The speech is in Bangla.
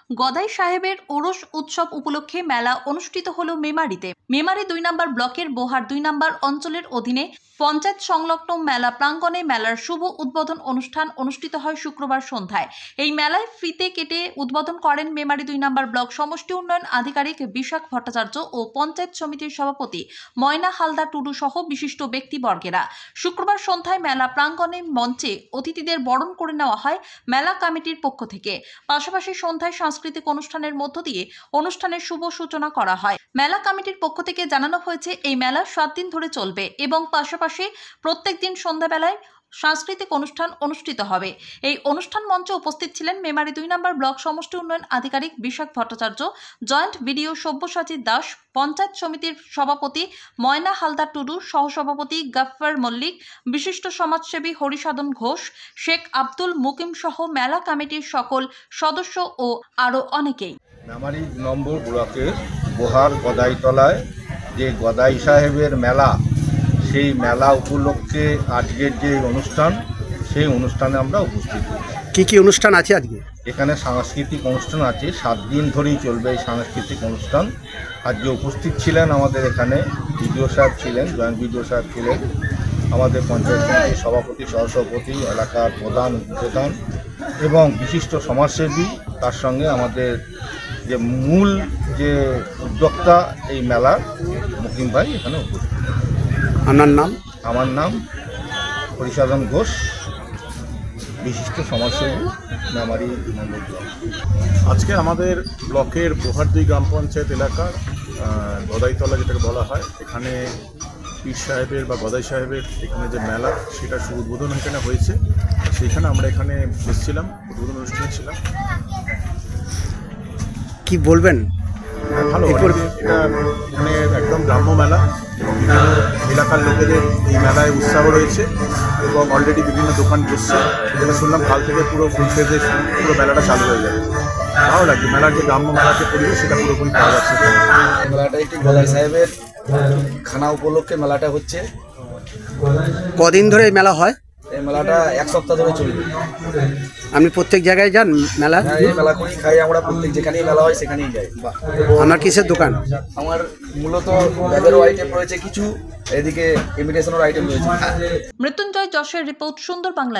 গদাই সাহেবের ওরস উৎসব উপলক্ষে মেলা অনুষ্ঠিত হলো মেমারিতে। মেমারি ২ নম্বর ব্লকের বোহার ২ নম্বর অঞ্চলের অধীনে পঞ্চায়েত সংলগ্ন মেলা প্রাঙ্গণে মেলার শুভ উদ্বোধন অনুষ্ঠান অনুষ্ঠিত হয় শুক্রবার সন্ধ্যায়। এই মেলায় ফিতে কেটে উদ্বোধন করেন মেমারি ২ নম্বর ব্লক সমষ্টি উন্নয়ন আধিকারিক বিশাখ ভট্টাচার্য ও পঞ্চায়েত সমিতির সভাপতি ময়না হালদার টুডু সহ বিশিষ্ট ব্যক্তিবর্গেরা। শুক্রবার সন্ধ্যায় মেলা প্রাঙ্গণে মঞ্চে অতিথিদের বরণ করে নেওয়া হয় মেলা কমিটির পক্ষ থেকে। পাশাপাশি সন্ধ্যায় সাংস্কৃতিক অনুষ্ঠানের মধ্য দিয়ে অনুষ্ঠানের শুভ সূচনা করা হয়। মেলা কমিটির পক্ষ থেকে জানানো হয়েছে এই মেলা 7 দিন ধরে চলবে এবং পাশাপাশি প্রত্যেক দিন সন্ধ্যাবেলায় সাংস্কৃতিক অনুষ্ঠান অনুষ্ঠিত হবে। এই অনুষ্ঠান মঞ্চে উপস্থিত ছিলেন মেমারি ২ নম্বর ব্লক সমষ্টি উন্নয়ন আধিকারিক বিশাখ ভট্টাচার্য, জয়েন্ট বিডিও সব্যসাচী দাস, পঞ্চায়েত সমিতির সভাপতি ময়না হালদার টুডু, সহসভাপতি গফফর মল্লিক, বিশিষ্ট সমাজসেবী হরিসাধন ঘোষ, শেখ আব্দুল মুকিম সহ মেলা কমিটির সকল সদস্য ও আরও অনেকেই। মেমারি নম্বর ব্লকের বোহার গদাইতলায় যে গদাই সাহেবের মেলা, সেই মেলা উপলক্ষে আজকের যে অনুষ্ঠান, সেই অনুষ্ঠানে আমরা উপস্থিত হই। কি অনুষ্ঠান আছে আজকে? এখানে সাংস্কৃতিক অনুষ্ঠান আছে, 7 দিন ধরেই চলবে এই সাংস্কৃতিক অনুষ্ঠান। আজকে উপস্থিত ছিলেন আমাদের এখানে বিডিও সাহেব ছিলেন, জয়েন্ট বিডিও সাহেব ছিলেন, আমাদের পঞ্চায়েত সমিতির সভাপতি, সহসভাপতি, এলাকার প্রধান, উপপ্রধান এবং বিশিষ্ট সমাজসেবী, তার সঙ্গে আমাদের যে মূল যে উদ্যোক্তা এই মেলার মুকিম ভাই এখানে উপস্থিত। আপনার নাম? আমার নাম হরিসাধন ঘোষ, বিশিষ্ট সমাজসেবী, মেমারি নম্বর ব্লক। আজকে আমাদের ব্লকের বোহার ২ গ্রাম পঞ্চায়েত এলাকার গদাইতলা যেটাকে বলা হয়, এখানে পীর সাহেবের বা গদাই সাহেবের এখানে যে মেলা, সেটা শুভ উদ্বোধন এখানে হয়েছে। সেইখানে আমরা এখানে এসেছিলাম, উদ্বোধন অনুষ্ঠানে ছিলাম। কি বলবেন? ভালো, এটা মানে একদম গ্রাম্য মেলা এবং বিভিন্ন এলাকার লোকেদের এই মেলায় উৎসাহ রয়েছে এবং অলরেডি বিভিন্ন দোকান বসছে। যেটা শুনলাম কাল থেকে পুরো ফুল ফেজে পুরো মেলাটা চালু হয়ে যাবে। ভালো লাগছে, মেলার যে গ্রাম্য মেলার যে পরিবেশ, সেটা পুরোপুরি পাওয়া যাচ্ছে। মেলাটা একটি গদাই সাহেবের খানা উপলক্ষে মেলাটা হচ্ছে। কদিন ধরে এই মেলা হয়? এই মেলাটা 1 সপ্তাহ ধরে চলবে। আপনি প্রত্যেক জায়গায় যান মেলা? হ্যাঁ, এই মেলা করেই খাই আমরা, প্রত্যেক যেখানেই মেলা হয় সেখানেই যাই। আমার কিসের দোকান? আমার মূলত ব্যাগেরও আইটেম রয়েছে কিছু, এদিকে ইমিটেশনের আইটেম রয়েছে। মৃত্যুঞ্জয় যশের রিপোর্ট, সুন্দর বাংলা।